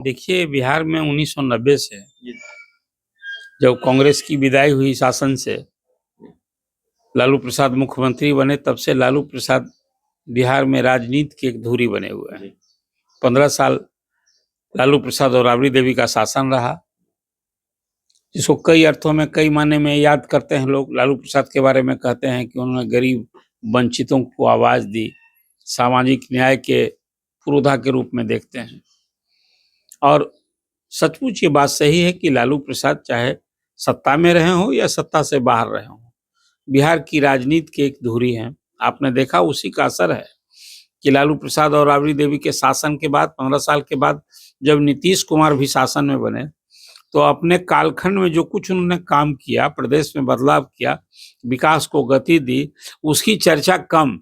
देखिए, बिहार में 1990 से जी। जब कांग्रेस की विदाई हुई शासन से, लालू प्रसाद मुख्यमंत्री बने, तब से लालू प्रसाद बिहार में राजनीति के एक धुरी बने हुए हैं। 15 साल लालू प्रसाद और राबड़ी देवी का शासन रहा, जिसको कई अर्थों में, कई मायने में याद करते हैं लोग। लालू प्रसाद के बारे में कहते हैं कि उन्होंने गरीब वंचितों को आवाज दी, सामाजिक न्याय के पुरोधा के रूप में देखते हैं। और सचमुच ये बात सही है कि लालू प्रसाद चाहे सत्ता में रहे हों या सत्ता से बाहर रहे हों, बिहार की राजनीति की एक धुरी है। आपने देखा, उसी का असर है कि लालू प्रसाद और राबड़ी देवी के शासन के बाद, 15 साल के बाद, जब नीतीश कुमार भी शासन में बने, तो अपने कालखंड में जो कुछ उन्होंने काम किया, प्रदेश में बदलाव किया, विकास को गति दी, उसकी चर्चा कम।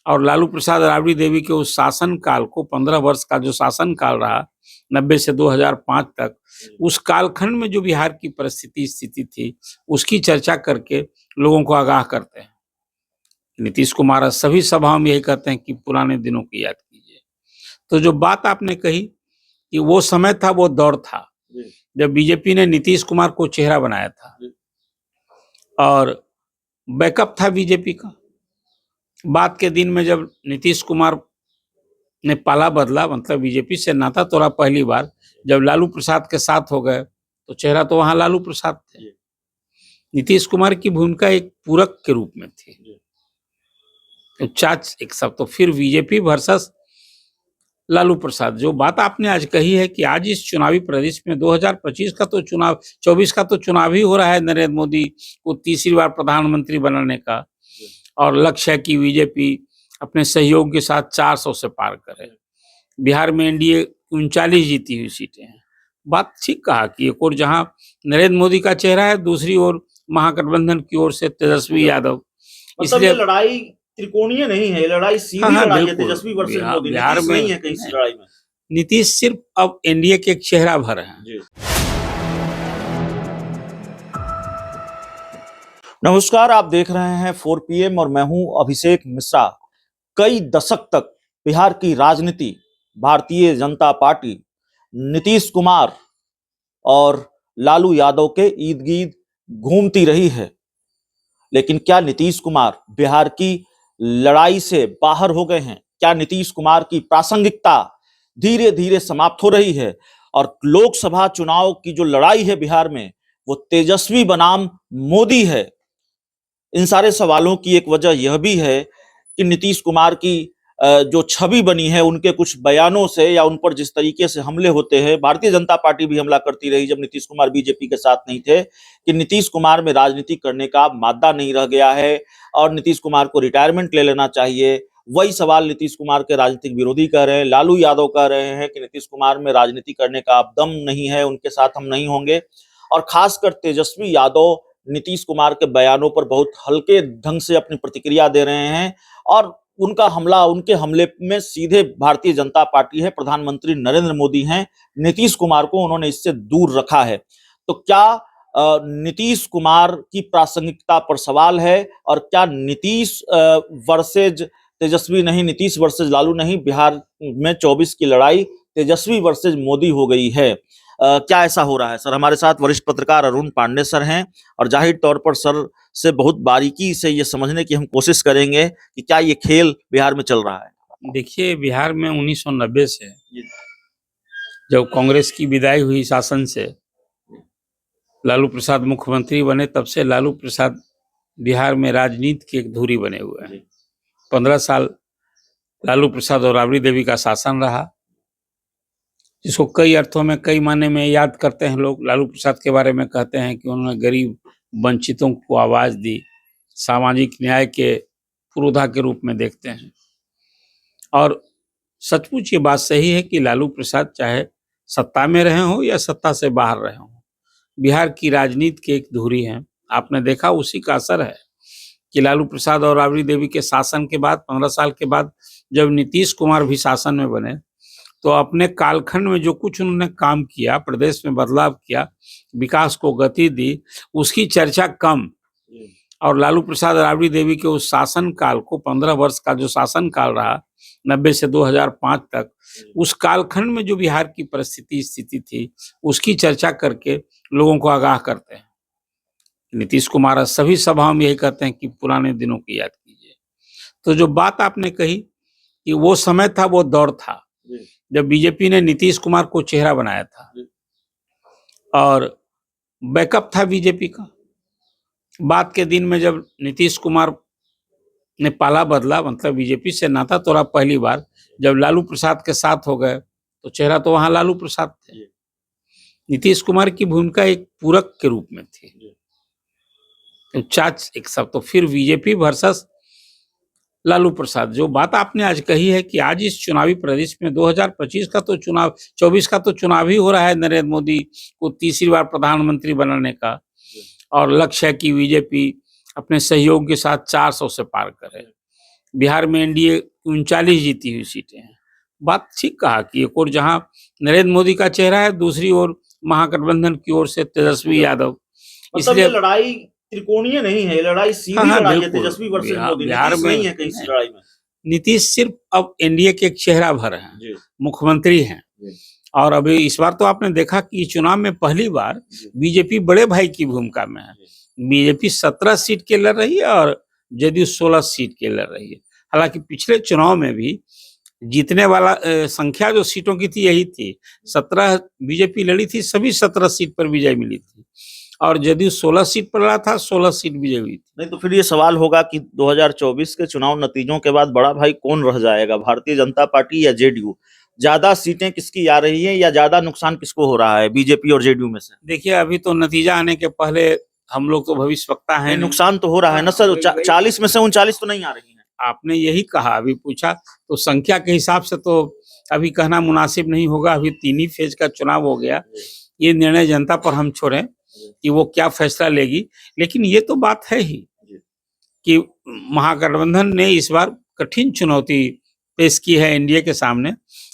और लालू प्रसाद राबड़ी देवी के उस शासन काल को, 15 वर्ष का जो शासन काल रहा 90 से 2005 तक, उस कालखंड में जो बिहार की परिस्थिति स्थिति थी, उसकी चर्चा करके लोगों को आगाह करते हैं। नीतीश कुमार सभी सभाओं में यही कहते हैं कि पुराने दिनों की याद कीजिए। तो जो बात आपने कही कि वो समय था, वो दौर था जब बीजेपी ने नीतीश कुमार को चेहरा बनाया था और बैकअप था बीजेपी का। बाद के दिन में जब नीतीश कुमार ने पाला बदला, मतलब बीजेपी से नाता तोड़ा पहली बार, जब लालू प्रसाद के साथ हो गए, तो चेहरा तो वहां लालू प्रसाद थे। नीतीश कुमार की भूमिका एक पूरक के रूप में थी। तो चाच एक सब, तो फिर बीजेपी वर्सेस लालू प्रसाद। जो बात आपने आज कही है कि आज इस चुनावी परिदृश्य में 2025 का तो चुनाव, 24 का तो चुनाव ही हो रहा है, नरेंद्र मोदी को तीसरी बार प्रधानमंत्री बनाने का, और लक्ष्य है कि बीजेपी अपने सहयोग के साथ 400 से पार करे। बिहार में एनडीए 39 जीती हुई सीटें हैं। बात ठीक कहा कि एक और जहां नरेंद्र मोदी का चेहरा है, दूसरी ओर महागठबंधन की ओर से तेजस्वी यादव। इसलिए लड़ाई त्रिकोणीय नहीं है, लड़ाई सीधी लड़ाई है, तेजस्वी वर्सेस मोदी। बिहार में नहीं है कहीं इस लड़ाई में। नीतीश सिर्फ अब एनडीए के एक चेहरा भर है। नमस्कार, आप देख रहे हैं 4 PM और मैं हूं अभिषेक मिश्रा। कई दशक तक बिहार की राजनीति, भारतीय जनता पार्टी, नीतीश कुमार और लालू यादव के इर्द गिर्द घूमती रही है। लेकिन क्या नीतीश कुमार बिहार की लड़ाई से बाहर हो गए हैं? क्या नीतीश कुमार की प्रासंगिकता धीरे धीरे समाप्त हो रही है? और लोकसभा चुनाव की जो लड़ाई है बिहार में, वो तेजस्वी बनाम मोदी है। इन सारे सवालों की एक वजह यह भी है कि नीतीश कुमार की जो छवि बनी है, उनके कुछ बयानों से या उन पर जिस तरीके से हमले होते हैं, भारतीय जनता पार्टी भी हमला करती रही जब नीतीश कुमार बीजेपी के साथ नहीं थे, कि नीतीश कुमार में राजनीति करने का मादा नहीं रह गया है और नीतीश कुमार को रिटायरमेंट ले लेना चाहिए। वही सवाल नीतीश कुमार के राजनीतिक विरोधी कर रहे हैं, लालू यादव कह रहे हैं कि नीतीश कुमार में राजनीति करने का अब दम नहीं है, उनके साथ हम नहीं होंगे। और खासकर तेजस्वी यादव नीतीश कुमार के बयानों पर बहुत हल्के ढंग से अपनी प्रतिक्रिया दे रहे हैं और उनका हमला, उनके हमले में सीधे भारतीय जनता पार्टी है, प्रधानमंत्री नरेंद्र मोदी हैं। नीतीश कुमार को उन्होंने इससे दूर रखा है। तो क्या नीतीश कुमार की प्रासंगिकता पर सवाल है? और क्या नीतीश वर्सेज तेजस्वी नहीं, नीतीश वर्सेज लालू नहीं, बिहार में 24 की लड़ाई तेजस्वी वर्सेज मोदी हो गई है? क्या ऐसा हो रहा है? सर, हमारे साथ वरिष्ठ पत्रकार अरुण पांडे सर हैं और जाहिर तौर पर सर से बहुत बारीकी से ये समझने की हम कोशिश करेंगे कि क्या ये खेल बिहार में चल रहा है। देखिए, बिहार में 1990 से जब कांग्रेस की विदाई हुई शासन से, लालू प्रसाद मुख्यमंत्री बने, तब से लालू प्रसाद बिहार में राजनीति की एक धुरी बने हुए हैं। 15 साल लालू प्रसाद और राबड़ी देवी का शासन रहा, जिसको कई अर्थों में, कई मायने में याद करते हैं लोग। लालू प्रसाद के बारे में कहते हैं कि उन्होंने गरीब वंचितों को आवाज दी, सामाजिक न्याय के पुरोधा के रूप में देखते हैं। और सचमुच ये बात सही है कि लालू प्रसाद चाहे सत्ता में रहे हों या सत्ता से बाहर रहे हों, बिहार की राजनीति की एक धुरी है। आपने देखा, उसी का असर है कि लालू प्रसाद और राबड़ी देवी के शासन के बाद, 15 साल के बाद, जब नीतीश कुमार भी शासन में बने, तो अपने कालखंड में जो कुछ उन्होंने काम किया, प्रदेश में बदलाव किया, विकास को गति दी, उसकी चर्चा कम। और लालू प्रसाद राबड़ी देवी के उस शासन काल को, 15 वर्ष का जो शासन काल रहा 90 से 2005 तक, उस कालखंड में जो बिहार की परिस्थिति स्थिति थी, उसकी चर्चा करके लोगों को आगाह करते हैं। नीतीश कुमार सभी सभाओं में यही कहते हैं कि पुराने दिनों की याद कीजिए। तो जो बात आपने कही कि वो समय था, वो दौर था जब बीजेपी ने नीतीश कुमार को चेहरा बनाया था और बैकअप था बीजेपी का। बाद के दिन में जब नीतीश कुमार ने पाला बदला, मतलब बीजेपी से नाता तोड़ा पहली बार, जब लालू प्रसाद के साथ हो गए, तो चेहरा तो वहां लालू प्रसाद थे। नीतीश कुमार की भूमिका एक पूरक के रूप में थी। तो चाच एक सब, तो फिर बीजेपी वर्सेस लालू प्रसाद। जो बात आपने आज कही है कि आज इस चुनावी प्रदेश में 2025 का तो चुनाव, 24 का तो चुनाव ही हो रहा है, नरेंद्र मोदी को तीसरी बार प्रधानमंत्री बनाने का, और लक्ष्य है कि बीजेपी अपने सहयोग के साथ 400 से पार करे। बिहार में एनडीए 39 जीती हुई सीटें हैं। बात ठीक कहा कि एक और जहां नरेंद्र मोदी का चेहरा है, दूसरी ओर महागठबंधन की ओर से तेजस्वी यादव। मतलब इसलिए ये लड़ाई त्रिकोणीय नहीं है, ये लड़ाई सीधी हाँ, लड़ाई है, बिल्कुल। तेजस्वी वर्सेस मोदी। बिहार नीतीश में नहीं है कहीं इस लड़ाई में। नीतीश सिर्फ अब एनडीए के एक चेहरा भर हैं, जी, मुख्यमंत्री हैं। जी, और अभी इस बार तो आपने देखा कि चुनाव में पहली बार बीजेपी बड़े भाई की भूमिका में है। बीजेपी 17 सीट के लड़ रही है और जदयू 16 सीट के लड़ रही है। हालांकि पिछले चुनाव में भी जीतने वाला संख्या जो सीटों की थी यही थी, 17 बीजेपी लड़ी थी, सभी 17 सीट पर विजय मिली थी, और जदयू 16 सीट पर लड़ा था, 16 सीट विजय हुई थी। नहीं तो फिर ये सवाल होगा कि 2024 के चुनाव नतीजों के बाद बड़ा भाई कौन रह जाएगा, भारतीय जनता पार्टी या जेडीयू? ज्यादा सीटें किसकी आ रही है या ज्यादा नुकसान किसको हो रहा है, बीजेपी और जेडीयू में से? देखिए, अभी तो नतीजा आने के पहले हम लोग तो भविष्यवक्ता हैं। नुकसान तो हो रहा है ना सर, 40 में से 39 तो नहीं आ रही है। आपने यही कहा, अभी पूछा, तो संख्या के हिसाब से तो अभी कहना मुनासिब नहीं होगा। अभी 3 ही फेज का चुनाव हो गया, ये निर्णय जनता पर हम छोड़ें कि वो क्या फैसला लेगी। लेकिन ये तो बात है ही कि महागठबंधन ने इस बार कठिन चुनौती पेश की है एनडीए के सामने,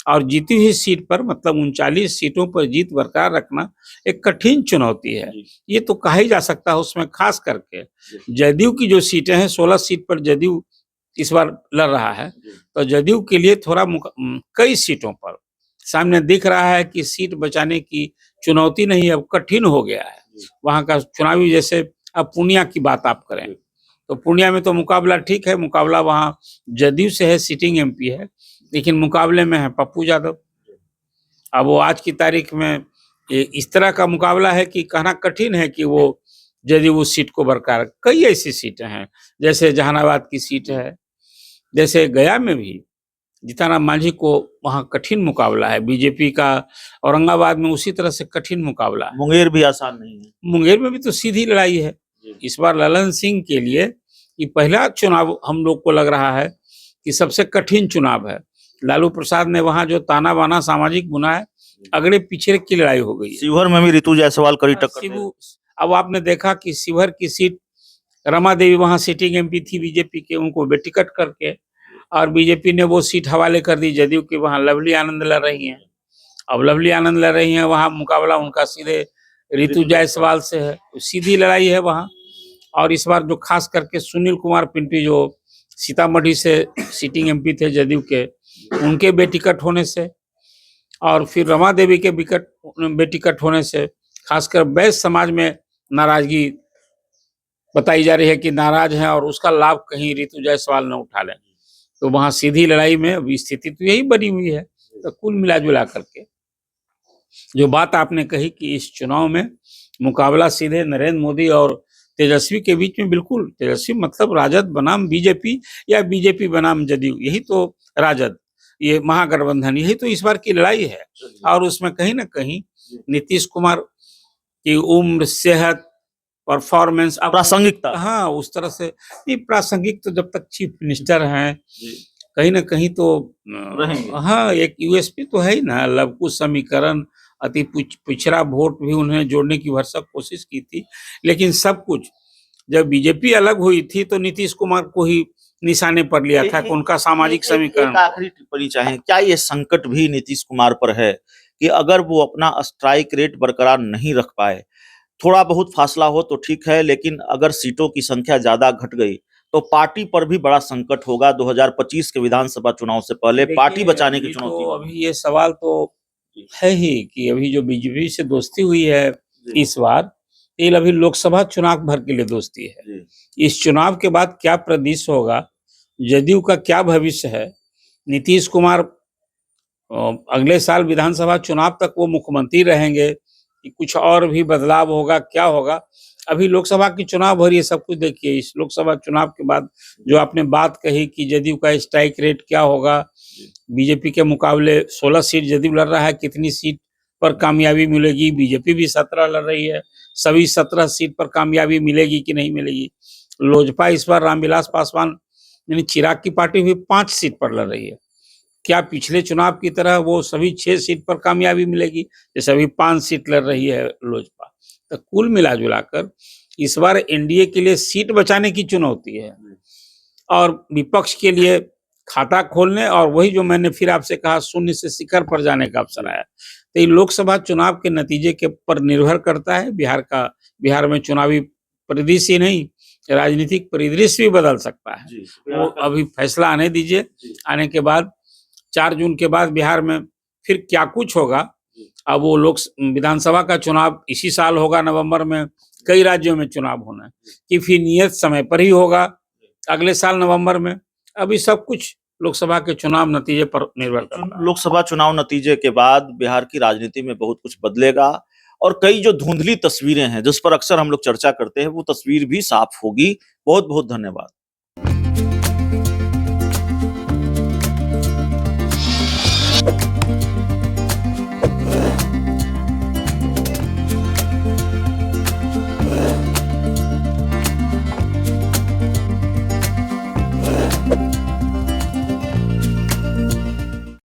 और जीती हुई सीट पर, मतलब 39 सीटों पर जीत बरकरार रखना एक कठिन चुनौती है। ये तो कहा ही जा सकता है। उसमें खास करके जदयू की जो सीटें हैं, 16 सीट पर जदयू इस बार लड़ रहा है, तो जदयू के लिए थोड़ा कई सीटों पर सामने दिख रहा है कि सीट बचाने की चुनौती नहीं, अब कठिन हो गया है वहां का चुनावी। जैसे अब पूर्णिया की बात आप करें, तो पूर्णिया में तो मुकाबला ठीक है, मुकाबला वहां जदयू से है, सिटिंग एमपी है, लेकिन मुकाबले में है पप्पू यादव। अब वो आज की तारीख में इस तरह का मुकाबला है कि कहना कठिन है कि वो जदयू उस सीट को बरकरार। कई ऐसी सीटें हैं, जैसे जहानाबाद की सीट है, जैसे गया में भी जीतनराम मांझी को वहां कठिन मुकाबला है बीजेपी का। औरंगाबाद में उसी तरह से कठिन मुकाबला है। मुंगेर भी आसान नहीं है। मुंगेर में भी तो सीधी लड़ाई है। इस बार ललन सिंह के लिए ये पहला चुनाव हम लोग को लग रहा है कि सबसे कठिन चुनाव है। लालू प्रसाद ने वहां जो ताना बाना सामाजिक बुना है, अगले पीछे की लड़ाई हो गई है। शिवहर में भी ऋतु जायसवाल कड़ी टक्कर। अब आपने देखा कि शिवहर की सीट, रमा देवी वहां सिटिंग एमपी थी बीजेपी के, उनको बेटिकट करके, और बीजेपी ने वो सीट हवाले कर दी जदयू की। वहां लवली आनंद लड़ रही हैं। अब लवली आनंद लड़ रही हैं, वहां मुकाबला उनका सीधे ऋतु जायसवाल से है, सीधी लड़ाई है वहां। और इस बार जो खास करके सुनील कुमार पिंटू, जो सीतामढ़ी से सिटिंग एमपी थे जदयू के, उनके बेटिकट होने से, और फिर रमा देवी के बेटिकट होने से खासकर वैश्य समाज में नाराजगी बताई जा रही है कि नाराज हैं, और उसका लाभ कहीं ऋतु जायसवाल न उठा लें। तो वहां सीधी लड़ाई में अभी स्थिति तो यही बनी हुई है। तो कुल मिला जुला करके जो बात आपने कही कि इस चुनाव में मुकाबला सीधे नरेंद्र मोदी और तेजस्वी के बीच में, बिल्कुल तेजस्वी मतलब राजद बनाम बीजेपी या बीजेपी बनाम जदयू, यही तो राजद, ये महागठबंधन, यही तो इस बार की लड़ाई है। और उसमें कहीं ना कहीं नीतीश कुमार की उम्र, सेहत, परफॉर्मेंस, प्रासंगिकता, हाँ उस तरह से नहीं। प्रासंगिक तो जब तक चीफ मिनिस्टर हैं कहीं ना कहीं तो हाँ एक यूएसपी तो है ही ना। लवकुश समीकरण, अति पिछड़ा वोट भी उन्हें जोड़ने की भरसक कोशिश की थी, लेकिन सब कुछ जब बीजेपी अलग हुई थी तो नीतीश कुमार को ही निशाने पर लिया था कि उनका सामाजिक समीकरण। आखिरी टिप्पणी चाहें, क्या ये संकट भी नीतीश कुमार पर है कि अगर वो अपना स्ट्राइक रेट बरकरार नहीं रख पाए, थोड़ा बहुत फासला हो तो ठीक है, लेकिन अगर सीटों की संख्या ज्यादा घट गई तो पार्टी पर भी बड़ा संकट होगा 2025 के विधानसभा चुनाव से पहले पार्टी बचाने की अभी चुनौती तो होगी। अभी ये सवाल तो है ही कि अभी जो बीजेपी से दोस्ती हुई है इस बार, ये अभी लोकसभा चुनाव भर के लिए दोस्ती है। इस चुनाव के बाद क्या प्रदेश होगा, जदयू का क्या भविष्य है, नीतीश कुमार अगले साल विधानसभा चुनाव तक वो मुख्यमंत्री रहेंगे कि कुछ और भी बदलाव होगा, क्या होगा, अभी लोकसभा की चुनाव हो रही है, सब कुछ देखिए। इस लोकसभा चुनाव के बाद जो आपने बात कही कि जदयू का स्ट्राइक रेट क्या होगा, बीजेपी के मुकाबले 16 सीट जदयू लड़ रहा है, कितनी सीट पर कामयाबी मिलेगी, बीजेपी भी 17 लड़ रही है, सभी 17 सीट पर कामयाबी मिलेगी कि नहीं मिलेगी। लोजपा इस बार रामविलास पासवान यानी चिराग की पार्टी भी 5 सीट पर लड़ रही है, क्या पिछले चुनाव की तरह वो सभी 6 सीट पर कामयाबी मिलेगी, जैसे अभी 5 सीट लड़ रही है लोजपा। तो कुल मिला जुलाकर इस बार एनडीए के लिए सीट बचाने की चुनौती है और विपक्ष के लिए खाता खोलने और वही जो मैंने फिर आपसे कहा शून्य से शिखर पर जाने का अवसर आया। तो ये लोकसभा चुनाव के नतीजे के पर निर्भर करता है। बिहार में चुनावी परिदृश्य नहीं, राजनीतिक परिदृश्य भी बदल सकता है। वो अभी फैसला आने दीजिए, आने के बाद 4 जून के बाद बिहार में फिर क्या कुछ होगा। अब वो लोक विधानसभा का चुनाव इसी साल होगा नवंबर में, कई राज्यों में चुनाव होना है कि फिर नियत समय पर ही होगा अगले साल नवंबर में। अभी सब कुछ लोकसभा के चुनाव नतीजे पर निर्भर करता है। लोकसभा चुनाव नतीजे के बाद बिहार की राजनीति में बहुत कुछ बदलेगा और कई जो धुंधली तस्वीरें हैं जिस पर अक्सर हम लोग चर्चा करते हैं वो तस्वीर भी साफ होगी। बहुत बहुत धन्यवाद।